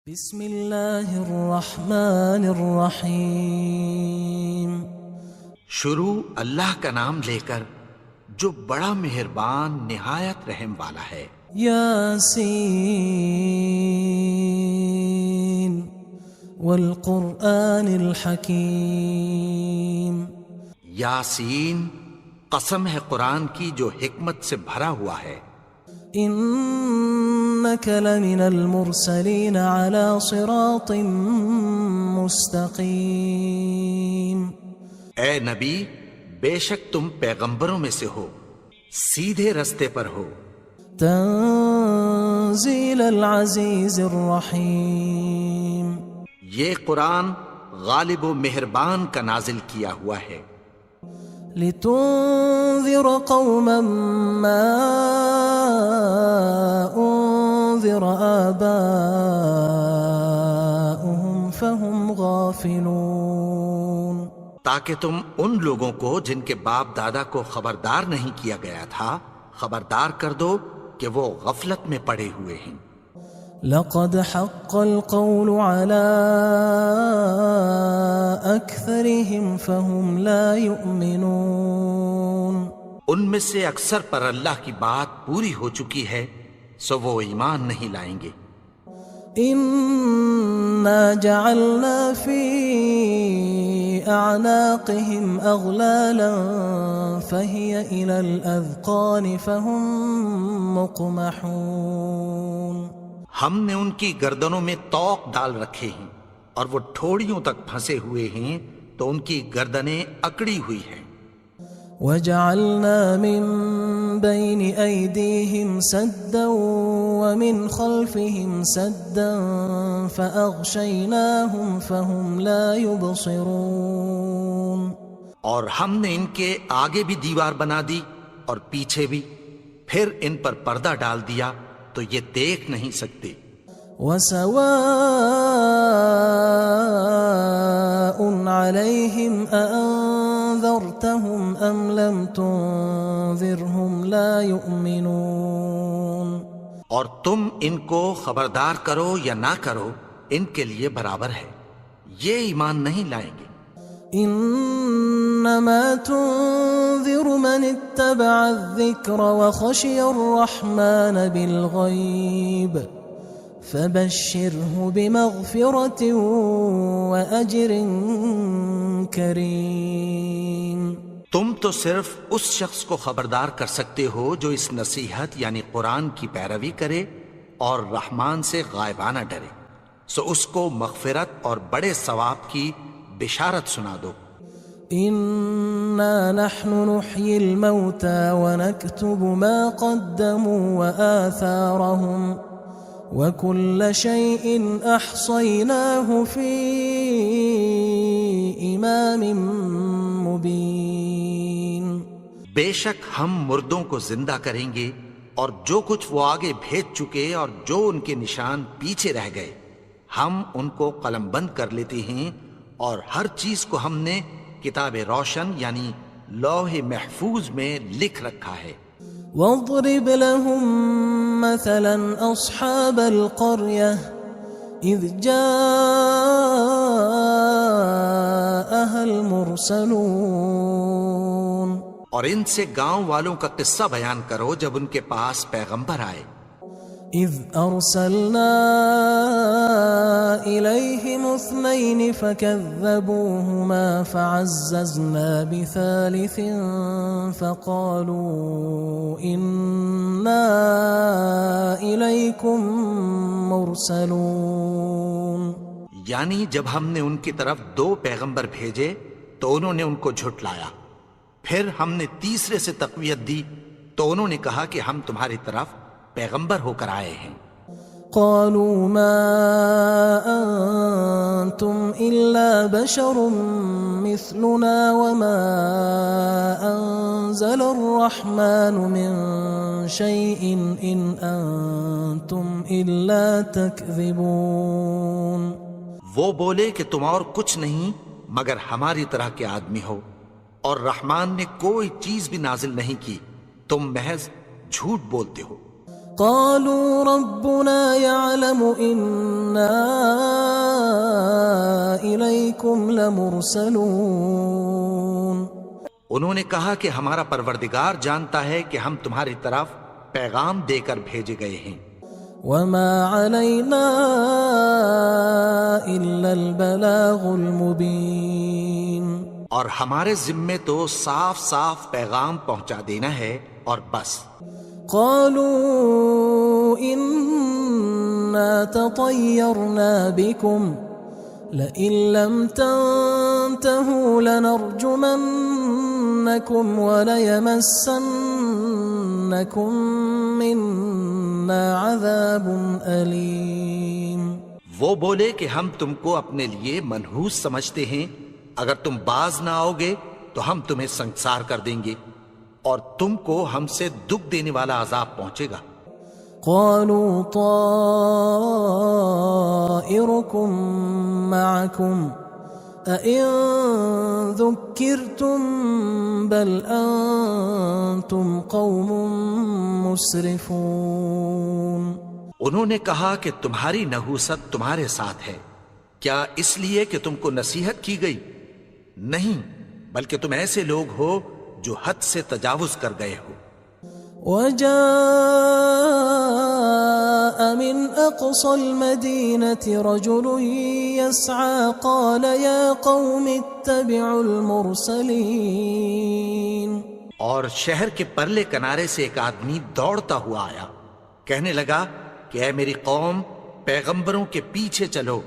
بسم اللہ الرحمن الرحیم۔ شروع اللہ کا نام لے کر جو بڑا مہربان نہایت رحم والا ہے۔ یاسین والقرآن الحکیم۔ یاسین، قسم ہے قرآن کی جو حکمت سے بھرا ہوا ہے۔ انک لمن المرسلین علی صراط مستقیم۔ اے نبی، بے شک تم پیغمبروں میں سے ہو، سیدھے رستے پر ہو۔ تنزیل العزیز الرحیم۔ یہ قرآن غالب و مہربان کا نازل کیا ہوا ہے۔ لتنذر قوما ما انذر آباؤهم فهم غافلون۔ تاکہ تم ان لوگوں کو جن کے باپ دادا کو خبردار نہیں کیا گیا تھا خبردار کر دو کہ وہ غفلت میں پڑے ہوئے ہیں۔ لقد حق القول على أكثرهم فهم لا يؤمنون۔ ان میں سے اکثر پر اللہ کی بات پوری ہو چکی ہے سو وہ ایمان نہیں لائیں گے۔ إنا جعلنا في أعناقهم أغلالا فهي إلى الأذقان فهم مقمحون۔ ہم نے ان کی گردنوں میں طوق ڈال رکھے ہیں اور وہ ٹھوڑیوں تک پھنسے ہوئے ہیں تو ان کی گردنیں اکڑی ہوئی ہیں۔ وجعلنا من بين أيديهم سدا ومن خلفهم سدا فأغشيناهم فهم لا يبصرون۔ اور ہم نے ان کے آگے بھی دیوار بنا دی اور پیچھے بھی، پھر ان پر پردہ ڈال دیا تو یہ دیکھ نہیں سکتے۔ وَسَوَاءٌ عَلَيْهِمْ أَأَنذَرْتَهُمْ أَمْ لَمْ تُنذِرْهُمْ لَا يُؤْمِنُونَ۔ اور تم ان کو خبردار کرو یا نہ کرو ان کے لیے برابر ہے، یہ ایمان نہیں لائیں گے۔ انما تنذر من اتبع الذکر وخشی الرحمن بالغیب فبشره بمغفرة واجر کریم۔ تم تو صرف اس شخص کو خبردار کر سکتے ہو جو اس نصیحت یعنی قرآن کی پیروی کرے اور رحمان سے غائبانہ ڈرے، سو اس کو مغفرت اور بڑے ثواب کی بشارت سنا دو۔ انا نحن نحيي الموتى ونكتب ما قدموا وآثارهم وكل شيء احصيناه في امام مبين۔ بے شک ہم مردوں کو زندہ کریں گے اور جو کچھ وہ آگے بھیج چکے اور جو ان کے نشان پیچھے رہ گئے ہم ان کو قلم بند کر لیتے ہیں، اور ہر چیز کو ہم نے کتاب روشن یعنی لوح محفوظ میں لکھ رکھا ہے۔ واضرب لهم مثلا اصحاب القرية اذ جاءها المرسلون۔ اور ان سے گاؤں والوں کا قصہ بیان کرو جب ان کے پاس پیغمبر آئے۔ اذ ارسلنا الیہم اثنین فکذبوہما فعززنا بثالث فقالوا انا الیکم مرسلون۔ یعنی جب ہم نے ان کی طرف 2 پیغمبر بھیجے تو انہوں نے ان کو جھٹلایا، پھر ہم نے تیسرے سے تقویت دی تو انہوں نے کہا کہ ہم تمہاری طرف پیغمبر ہو کر آئے ہیں۔ قالوا ما انتم الا بشر مثلنا وما انزل الرحمن من شيء ان انتم الا تكذبون۔ وہ بولے کہ تم اور کچھ نہیں مگر ہماری طرح کے آدمی ہو، اور رحمان نے کوئی چیز بھی نازل نہیں کی، تم محض جھوٹ بولتے ہو۔ قالوا ربنا يعلم إنا إليكم لمرسلون انہوں نے کہا کہ ہمارا پروردگار جانتا ہے کہ ہم تمہاری طرف پیغام دے کر بھیجے گئے ہیں. وما علينا إلا البلاغ المبين. اور ہمارے ذمے تو صاف صاف پیغام پہنچا دینا ہے اور بس. قالوا إنا تطيرنا بكم لئن لم تنتهوا لنرجمنكم وليمسنكم منا عذاب أليم. وہ بولے کہ ہم تم کو اپنے لیے منحوس سمجھتے ہیں، اگر تم باز نہ آؤ گے تو ہم تمہیں سنسار کر دیں گے اور تم کو ہم سے دکھ دینے والا عذاب پہنچے گا. قالوا طائركم معكم أئن ذكرتم بل أنتم قوم مسرفون. انہوں نے کہا کہ تمہاری نحوست تمہارے ساتھ ہے، کیا اس لیے کہ تم کو نصیحت کی گئی؟ نہیں، بلکہ تم ایسے لوگ ہو جو حد سے تجاوز کر گئے ہو. وجاء من أقصى المدينة رجل يسعى قال يا قوم اتبعوا المرسلين. اور شہر کے پرلے کنارے سے ایک آدمی دوڑتا ہوا آیا، کہنے لگا کہ اے میری قوم، پیغمبروں کے پیچھے چلو.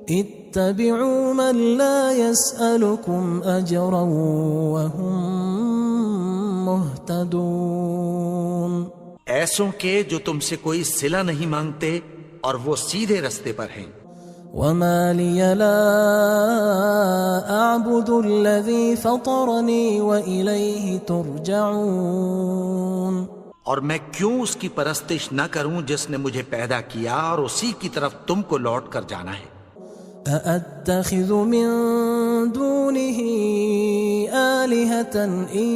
اتبعوا من لا يسألكم أجرا وهم مهتدون. ایسوں کے جو تم سے کوئی صلہ نہیں مانگتے اور وہ سیدھے رستے پر ہیں. وما لي لا أعبد الذي فطرني وإليه ترجعون. اور میں کیوں اس کی پرستش نہ کروں جس نے مجھے پیدا کیا اور اسی کی طرف تم کو لوٹ کر جانا ہے. أأتخذ من دونه آلهة إن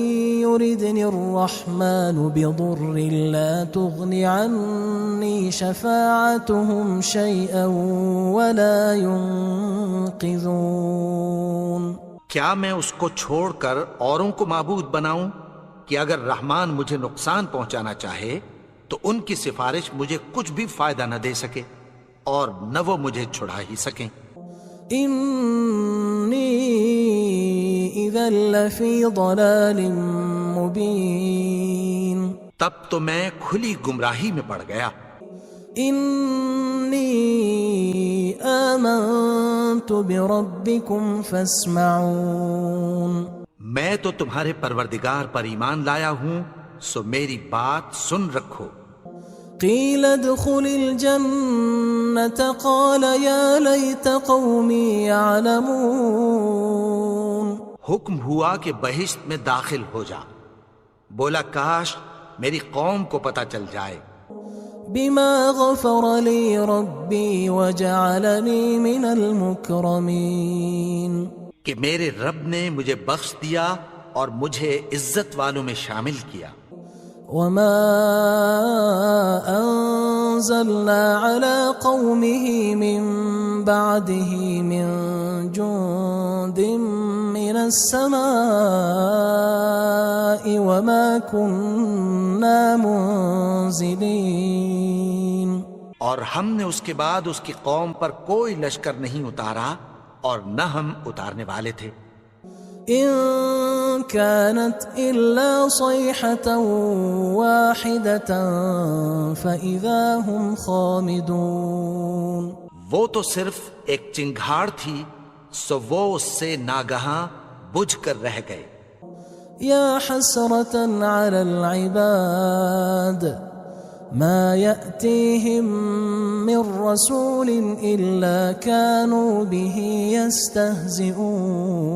يردني الرحمن بضر لا تغن عني شفاعتهم شيئا ولا ينقذون. کیا میں اس کو چھوڑ کر اوروں کو معبود بناؤں کہ اگر رحمان مجھے نقصان پہنچانا چاہے تو ان کی سفارش مجھے کچھ بھی فائدہ نہ دے سکے اور نہ وہ مجھے چھڑا ہی سکیں. إني إذا لفي ضلال مبين. تب تو میں کھلی گمراہی میں پڑ گیا. إني آمنت بربكم فاسمعون. میں تو تمہارے پروردگار پر ایمان لایا ہوں، سو میری بات سن رکھو. قيل ادخل الجنة قال يا ليت قومي يعلمون. حکم ہوا کہ بہشت میں داخل ہو جا. بولا کاش میری قوم کو پتہ چل جائے. بما غفر لي ربي وجعلني من المكرمين. کہ میرے رب نے مجھے بخش دیا اور مجھے عزت والوں میں شامل کیا. وما أنزلنا على قومه من بعده من جند من السماء وما كنا منزلين. اور ہم نے اس کے بعد اس کی قوم پر کوئی لشکر نہیں اتارا اور نہ ہم اتارنے والے تھے. إن كانت إلا صيحة واحدة فإذا هم خامدون. وہ تو صرف ایک چنگھاڑ تھی، سو وہ اس سے ناگہاں بجھ کر رہ گئے. يا حسرة على العباد ما يأتيهم من رسول إلا كانوا به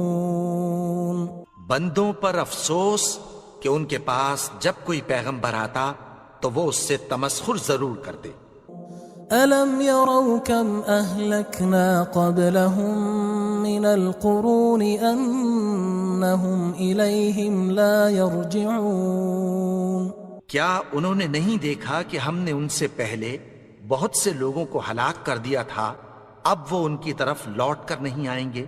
يستهزئون. بندوں پر افسوس کہ ان کے پاس جب کوئی پیغمبر آتا تو وہ اس سے تمسخر ضرور کرتے. ألم يروا كم أهلكنا قبلهم من القرون أنهم إليهم لا يرجعون. کیا انہوں نے نہیں دیکھا کہ ہم نے ان سے پہلے بہت سے لوگوں کو ہلاک کر دیا تھا، اب وہ ان کی طرف لوٹ کر نہیں آئیں گے؟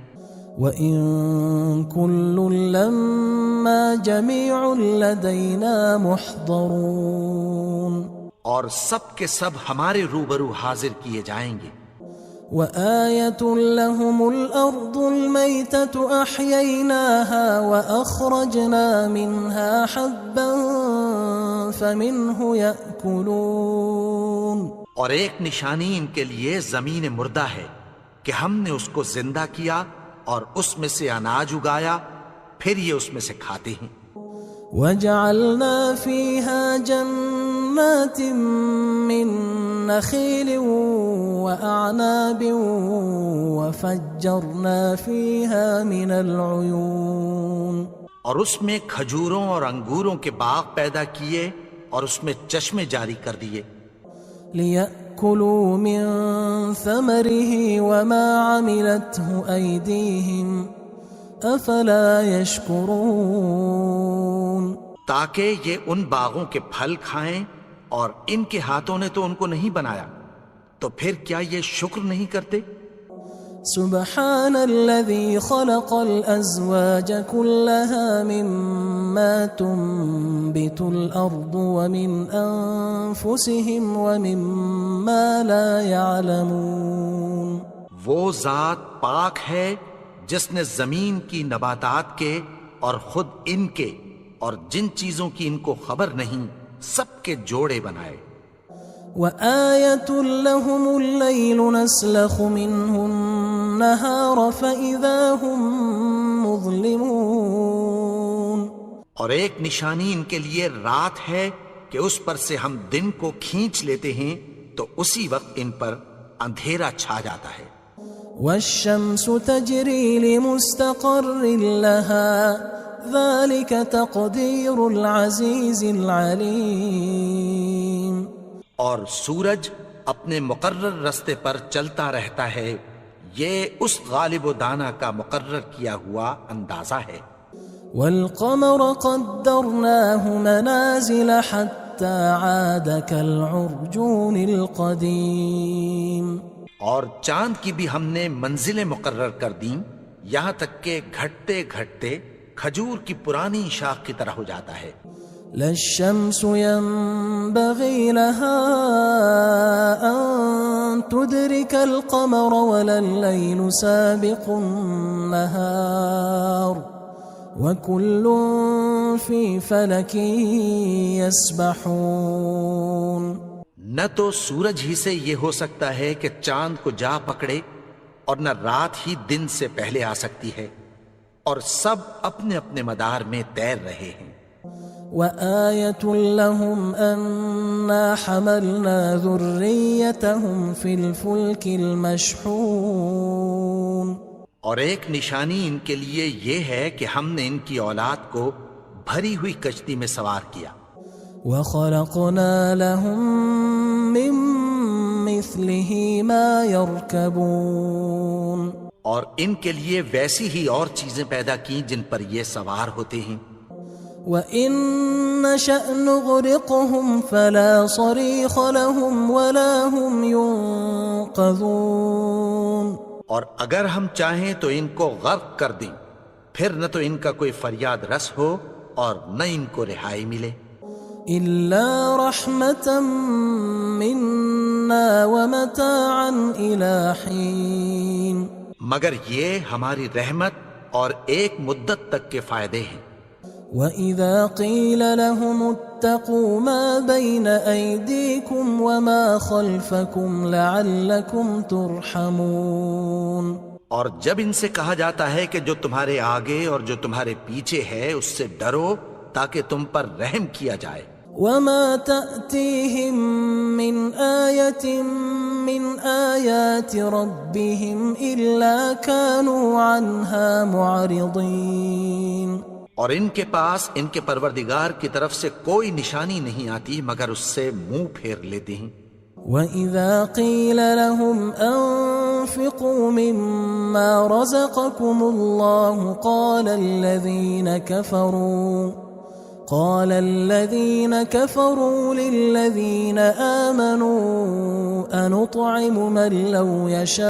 وَإِن كُلٌّ لَمَّا جَمِيعٌ لَدَيْنَا مُحْضَرُونَ، اور سب کے سب ہمارے روبرو حاضر کیے جائیں گے۔ وَآيَةٌ لَهُمُ الْأَرْضُ الْمَيْتَةُ أَحْيَيْنَاهَا وَأَخْرَجْنَا مِنْهَا حَبًّا فَمِنْهُ يَأْكُلُونَ، اور ایک نشانی ان کے لیے زمین مردہ ہے کہ ہم نے اس کو زندہ کیا اور اس میں سے اناج اگایا، پھر یہ اس میں سے کھاتے ہیں۔ وَجَعَلْنَا فِيهَا جَنَّاتٍ مِّن نَخِيلٍ وَأَعْنَابٍ وَفَجَّرْنَا فِيهَا مِنَ الْعُيُونِ، اور اس میں کھجوروں اور انگوروں کے باغ پیدا کیے اور اس میں چشمے جاری کر دیے، لِيَأْكُلُوا مِن ثَمَرِهِ وَمَا عَمِلَتْهُ أَيْدِيهِمْ أَفَلَا يَشْكُرُونَ، تاکہ یہ ان باغوں کے پھل کھائیں، اور ان کے ہاتھوں نے تو ان کو نہیں بنایا، تو پھر کیا یہ شکر نہیں کرتے؟ سبحان الذي خلق الأزواج كلها مما تنبت الأرض ومن أنفسهم ومما لا يعلمون، وہ ذات پاک ہے جس نے زمین کی نباتات کے اور خود ان کے اور جن چیزوں کی ان کو خبر نہیں سب کے جوڑے بنائے۔ وآية لهم الليل نسلخ منه النهار فإذا هم مظلمون، اور ایک نشانی ان کے لیے رات ہے کہ اس پر سے ہم دن کو کھینچ لیتے ہیں تو اسی وقت ان پر اندھیرا چھا جاتا ہے۔ والشمس تجري لمستقر لها ذلك تقدير العزيز العليم، اور سورج اپنے مقرر رستے پر چلتا رہتا ہے، یہ اس غالب و دانا کا مقرر کیا ہوا اندازہ ہے۔ والقمر قدرناه منازل حتى عاد كالعرجون القديم، اور چاند کی بھی ہم نے منزلیں مقرر کر دیں، یہاں تک کہ گھٹتے گھٹتے کھجور کی پرانی شاخ کی طرح ہو جاتا ہے۔ لا الشمس ينبغي لها أن تدرك القمر ولا الليل سابق النهار وكل في فلك يسبحون، نہ تو سورج ہی سے یہ ہو سکتا ہے کہ چاند کو جا پکڑے، اور نہ رات ہی دن سے پہلے آ سکتی ہے، اور سب اپنے اپنے مدار میں تیر رہے ہیں۔ وآية لهم أنا حملنا ذريتهم في الفلك المشحون، اور ایک نشانی ان کے لیے یہ ہے کہ ہم نے ان کی اولاد کو بھری ہوئی کشتی میں سوار کیا۔ وخلقنا لهم من مثله ما يركبون، اور ان کے لیے ویسی ہی اور چیزیں پیدا کی جن پر یہ سوار ہوتے ہیں۔ وَإِن نَّشَأْ نُغْرِقْهُمْ فَلَا صَرِيخَ لَهُمْ وَلَا هُمْ يُنقَذُونَ، اور اگر ہم چاہیں تو ان کو غرق کر دیں، پھر نہ تو ان کا کوئی فریاد رس ہو اور نہ ان کو رہائی ملے۔ إِلَّا رَحْمَةً مِّنَّا وَمَتَاعًا إِلَى حِينٍ، مگر یہ ہماری رحمت اور ایک مدت تک کے فائدے ہیں۔ وَإِذَا قِيلَ لَهُمُ اتَّقُوا مَا بَيْنَ أَيْدِيكُمْ وَمَا خَلْفَكُمْ لَعَلَّكُمْ تُرْحَمُونَ، اور جب ان سے کہا جاتا ہے کہ جو تمہارے آگے اور جو تمہارے پیچھے ہے اس سے ڈرو تاکہ تم پر رحم کیا جائے۔ وَمَا تَأْتِيهِم مِّنْ آيَةٍ مِّنْ آيَاتِ رَبِّهِمْ إِلَّا كَانُوا عَنْهَا مُعْرِضِينَ، اور ان کے پاس ان کے پروردگار کی طرف سے کوئی نشانی نہیں آتی مگر اس سے منہ پھیر لیتے ہیں۔ وَإِذَا قِيلَ لَهُمْ أَنفِقُوا مِمَّا رَزَقَكُمُ اللَّهُ قال الذين كفروا للذين آمنوا أنطعم من لو يشاء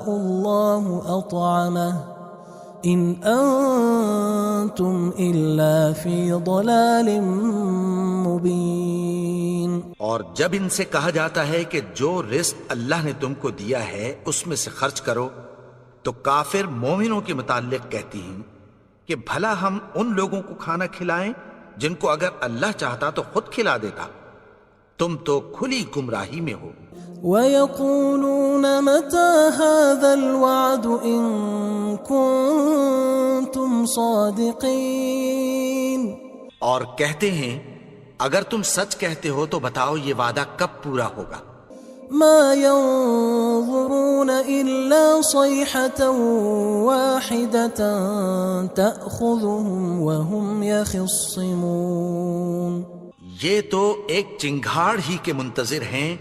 الله أطعمه إن أنتم إلا في ضلال مبين. اور جب ان سے کہا جاتا ہے کہ جو رزق اللہ نے تم کو دیا ہے اس میں سے خرچ کرو، تو کافر مومنوں کے متعلق کہتی ہیں کہ بھلا ہم ان لوگوں کو کھانا کھلائیں جن کو اگر اللہ چاہتا تو خود کھلا دیتا. تم تو کھلی گمراہی میں ہو. وَيَقُولُونَ مَتَى هَذَا الْوَعْدُ إِن كُنتُمْ صَادِقِينَ. اور کہتے ہیں اگر تم سچ کہتے ہو تو بتاؤ یہ وعدہ کب پورا ہوگا. ما ينظرون إلا صيحة واحدة تأخذهم وهم يخصمون. یہ تو ایک چنگھاڑ ہی کے منتظر ہیں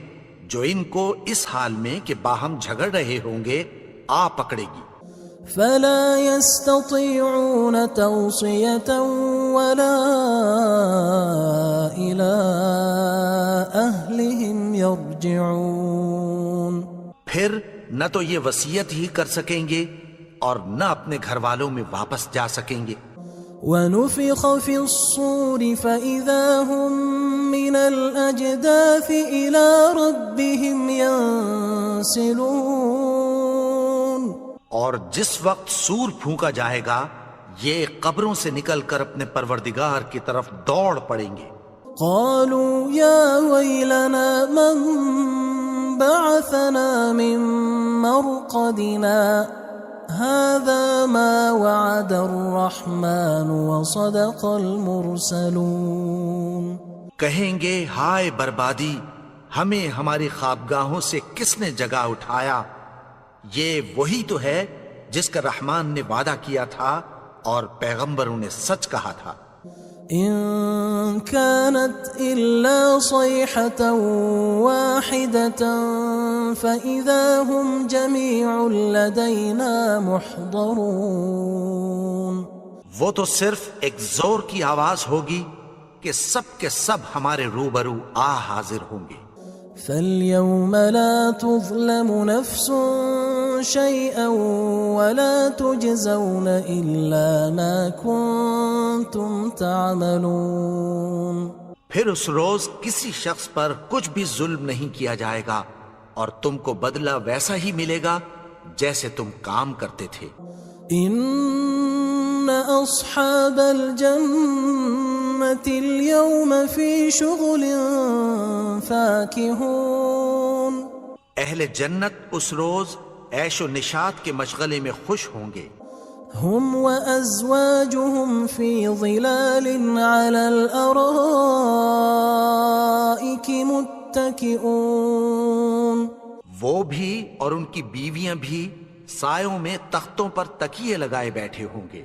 جو ان کو اس حال میں کہ باہم جھگڑ رہے ہوں گے آ پکڑے گی. فلا يستطيعون توصية ولا إلى أهلهم يرجعون. پھر نہ تو یہ وصیت ہی کر سکیں گے اور نہ اپنے گھر والوں میں واپس جا سکیں گے. ونفخ في الصور فإذا هم من الأجداث إلى ربهم ينسلون. اور جس وقت سور پھونکا جائے گا یہ قبروں سے نکل کر اپنے پروردگار کی طرف دوڑ پڑیں گے. قالوا يا ويلنا من بعثنا من مرقدنا هذا ما وعد الرحمن وصدق المرسلون. کہیں گے ہائے بربادی، ہمیں ہماری خوابگاہوں سے کس نے جگا اٹھایا. یہ وہی تو ہے جس کا رحمان نے وعدہ کیا تھا اور پیغمبروں نے سچ کہا تھا. إن كانت إلا صيحة واحدة فإذا هم جميع لدينا محضرون. وہ تو صرف ایک زور کی آواز ہوگی کہ سب کے سب ہمارے روبرو آ حاضر ہوں گے. فاليوم لا تظلم نفس شيئا ولا تجزون إلا ما كنتم تعملون. پھر اس روز کسی شخص پر کچھ بھی ظلم نہیں کیا جائے گا اور تم کو بدلہ ویسا ہی ملے گا جیسے تم کام کرتے تھے. إن أصحاب الجنة اليوم في شغل فاكهون. اہل جنت اس روز عیش و نشاط کے مشغلے میں خوش ہوں گے. هم وأزواجهم في ظلال على الأرائك متكئون. وہ بھی اور ان کی بیویاں بھی سایوں میں تختوں پر تکیے لگائے بیٹھے ہوں گے.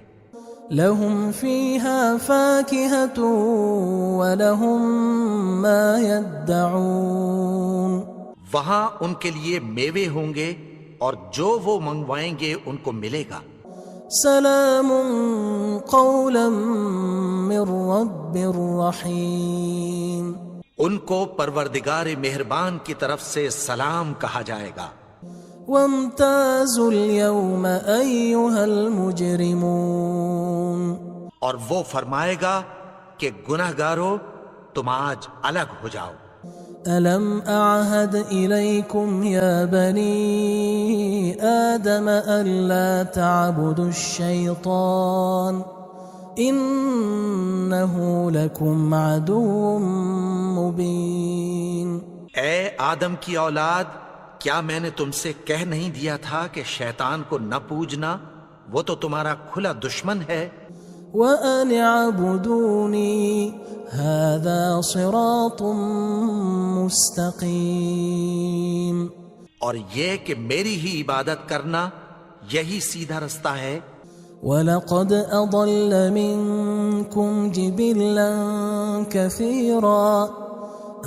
لهم فيها فاكهة ولهم ما يدعون. وہاں ان کے لیے میوے ہوں گے اور جو وہ منگوائیں گے ان کو ملے گا. سلام قولا من رب رحیم. ان کو پروردگار مہربان کی طرف سے سلام کہا جائے گا. وامتازوا اليوم أيها المجرمون. اور وہ فرمائے گا کہ گناہگارو تم آج الگ ہو جاؤ. ألم أعهد إليكم يا بني آدم ألا تعبدوا الشيطان إنه لكم عدو مبين. اے آدم کی اولاد، کیا میں نے تم سے کہہ نہیں دیا تھا کہ شیطان کو نہ پوجنا، وہ تو تمہارا کھلا دشمن ہے. وَأَنِ اعْبُدُونِي هَذَا صِرَاطٌ مُسْتَقِيمٌ. اور یہ کہ میری ہی عبادت کرنا یہی سیدھا رستہ ہے. وَلَقَدْ أَضَلَّ مِنْكُمْ جِبِلًّا كَثِيرًا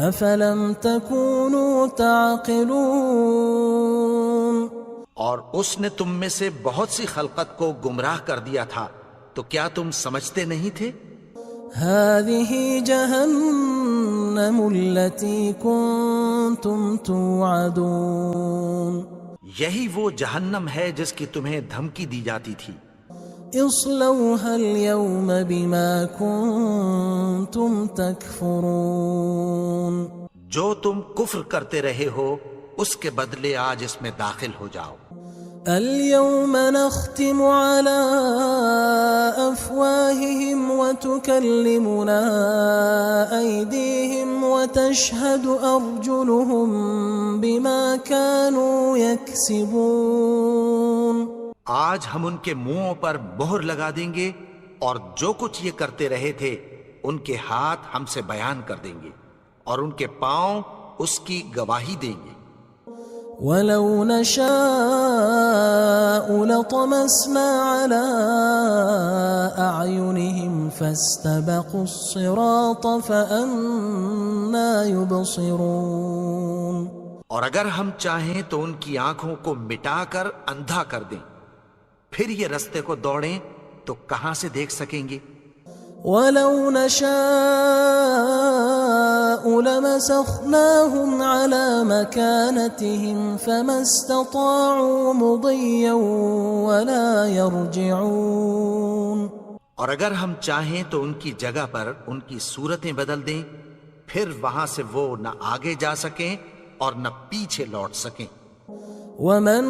أَفَلَمْ تَكُونُوا تَعْقِلُونَ. اور اس نے تم میں سے بہت سی خلقت کو گمراہ کر دیا تھا، تو کیا تم سمجھتے نہیں تھے؟ هذه جهنم التي كنتم توعدون یہی وہ جہنم ہے جس کی تمہیں دھمکی دی جاتی تھی. اصلوها اليوم بما كنتم تكفرون جو تم کفر کرتے رہے ہو اس کے بدلے آج اس میں داخل ہو جاؤ. اليوم نختم على أفواههم وتكلمنا أيديهم وتشهد أرجلهم بما كانوا يكسبون. آج ہم ان کے منہوں پر مہر لگا دیں گے اور جو کچھ یہ کرتے رہے تھے ان کے ہاتھ ہم سے بیان کر دیں گے اور ان کے پاؤں اس کی گواہی دیں گے. ولو نشاء لطمسنا على أعينهم فاستبقوا الصراط فأنى يبصرون. اور اگر ہم چاہیں تو ان کی آنکھوں کو مٹا کر اندھا کر دیں، پھر یہ رستے کو دوڑیں تو کہاں سے دیکھ سکیں گے. ولو نشاء لمسخناهم على مكانتهم فما استطاعوا مضيا ولا يرجعون. اور اگر ہم چاہیں تو ان کی جگہ پر ان کی صورتیں بدل دیں، پھر وہاں سے وہ نہ آگے جا سکیں اور نہ پیچھے لوٹ سکیں. ومن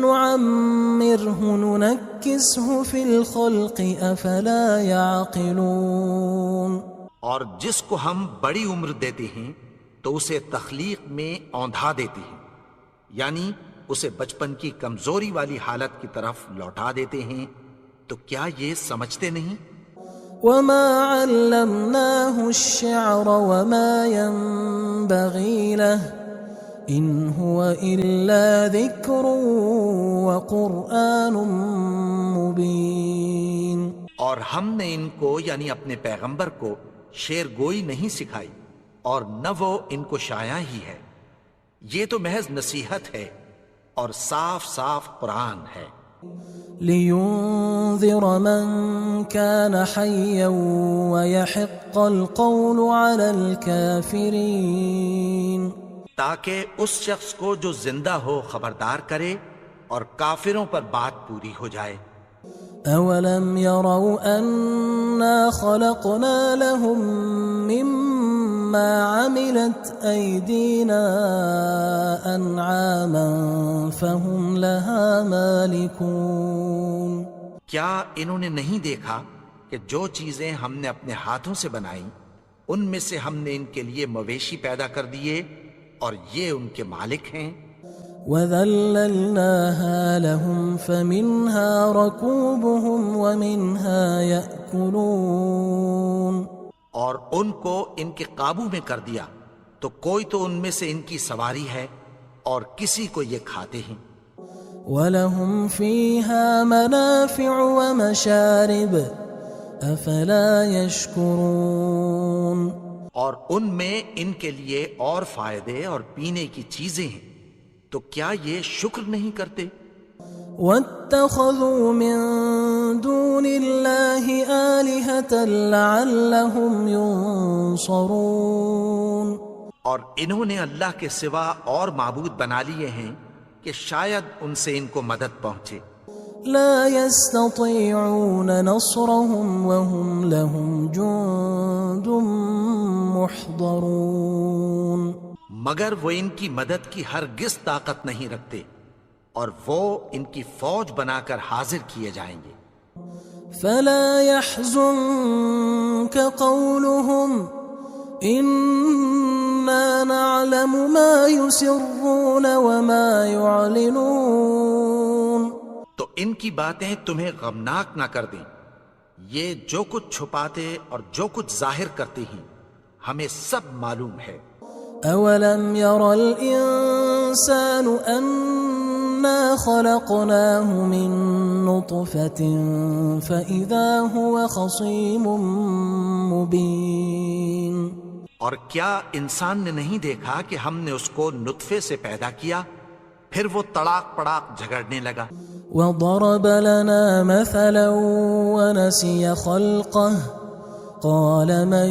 نعمره ننكسه في الخلق افلا يعقلون. اور جس کو ہم بڑی عمر دیتے ہیں تو اسے تخلیق میں اوندھا دیتے ہیں، یعنی اسے بچپن کی کمزوری والی حالت کی طرف لوٹا دیتے ہیں. تو کیا یہ سمجھتے نہیں؟ وما علمناه الشعر وما ينبغي له ان هو الا ذكر وقرآن مبين. اور ہم نے ان کو یعنی اپنے پیغمبر کو شعر گوئی نہیں سکھائی اور نہ وہ ان کو شاعر ہی ہے، یہ تو محض نصیحت ہے اور صاف صاف قرآن ہے. لينذر من كان حيا ويحق القول على الكافرين. تاکہ اس شخص کو جو زندہ ہو خبردار کرے اور کافروں پر بات پوری ہو جائے. اولم يروا انا خلقنا لهم مما عملت ايدينا انعاما فهم لها مالكون. کیا انہوں نے نہیں دیکھا کہ جو چیزیں ہم نے اپنے ہاتھوں سے بنائیں ان میں سے ہم نے ان کے لیے مویشی پیدا کر دیے اور یہ ان کے مالک ہیں. وَذَلَّلْنَاهَا لَهُمْ فَمِنْهَا رَكُوبُهُمْ وَمِنْهَا يَأْكُلُونَ. اور ان کو ان کے قابو میں کر دیا تو کوئی تو ان میں سے ان کی سواری ہے اور کسی کو یہ کھاتے ہیں. وَلَهُمْ فِيهَا مَنَافِعُ وَمَشَارِبُ أَفَلَا يَشْكُرُونَ. اور ان میں ان کے لیے اور فائدے اور پینے کی چیزیں ہیں، تو کیا یہ شکر نہیں کرتے؟ وَاتَّخَذُوا مِن دُونِ اللَّهِ آلِهَةً لَعَلَّهُمْ يُنصَرُونَ. اور انہوں نے اللہ کے سوا اور معبود بنا لیے ہیں کہ شاید ان سے ان کو مدد پہنچے. لا يستطيعون نصرهم وهم لهم جند محضرون. مگر وہ ان کی مدد کی ہرگز طاقت نہیں رکھتے اور وہ ان کی فوج بنا کر حاضر کیے جائیں گے. فلا يحزنك قولهم إنا نعلم ما يسرون وما يعلنون. تو ان کی باتیں تمہیں غمناک نہ کر دیں، یہ جو کچھ چھپاتے اور جو کچھ ظاہر کرتے ہیں ہمیں سب معلوم ہے. اولم ير الانسان انا خلقناه من نطفة فاذا هو خصيم مبين. اور کیا انسان نے نہیں دیکھا کہ ہم نے اس کو نطفے سے پیدا کیا، پھر وہ تڑاک پڑاک جھگڑنے لگا. وضرب لنا مثلا ونسي خلقه قال من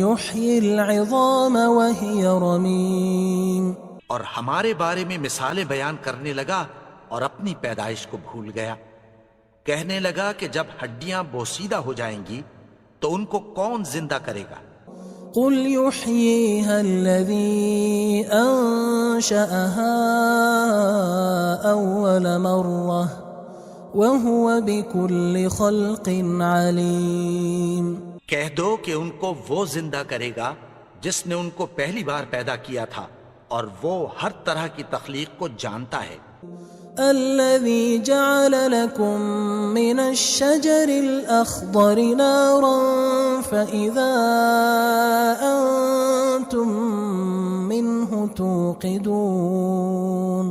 يحيي العظام وهي رميم اور ہمارے بارے میں مثالیں بیان کرنے لگا اور اپنی پیدائش کو بھول گیا. کہنے لگا کہ جب ہڈیاں بوسیدہ ہو جائیں گی تو ان کو کون زندہ کرے گا؟ قل يحييها الذي أنشأها أول مرة وهو بكل خلق عليم. کہہ دو کہ ان کو وہ زندہ کرے گا جس نے ان کو پہلی بار پیدا کیا تھا اور وہ ہر طرح کی تخلیق کو جانتا ہے. الذي جعل لكم من الشجر الأخضر نارا فإذا أنتم منه توقدون.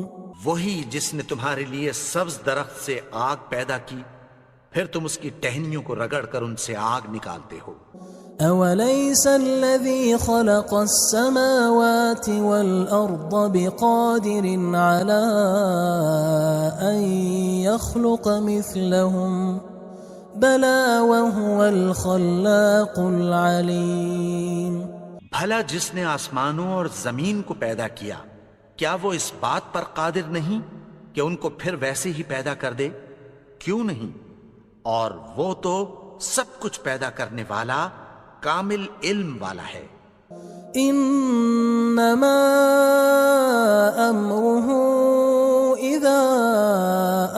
وہی جس نے تمہارے لیے سبز درخت سے آگ پیدا کی پھر تم اس کی ٹہنیوں کو رگڑ کر ان سے آگ نکالتے ہو. أوليس الذي خلق السماوات والأرض بقادر على أن يخلق مثلهم بلى وهو الخلاق العليم. بھلا جس نے آسمانوں اور زمین کو پیدا کیا کیا وہ اس بات پر قادر نہیں کہ ان کو پھر ویسے ہی پیدا کر دے؟ کیوں نہیں؟ اور وہ تو سب کچھ پیدا کرنے والا کامل علم والا ہے. انما امره اذا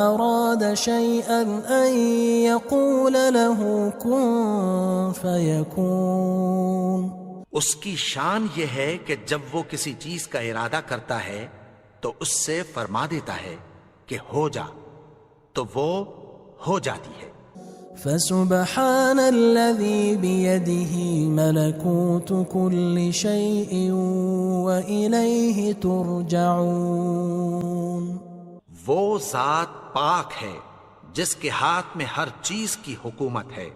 اراد شيئا ان يقول له كن فيكون. اس کی شان یہ ہے کہ جب وہ کسی چیز کا ارادہ کرتا ہے تو اس سے فرما دیتا ہے کہ ہو جا تو وہ ہو جاتی ہے. فسبحان الذي بيده ملكوت كل شيء وإليه ترجعون. وہ ذات پاک ہے جس کے ہاتھ میں ہر چیز کی حکومت ہے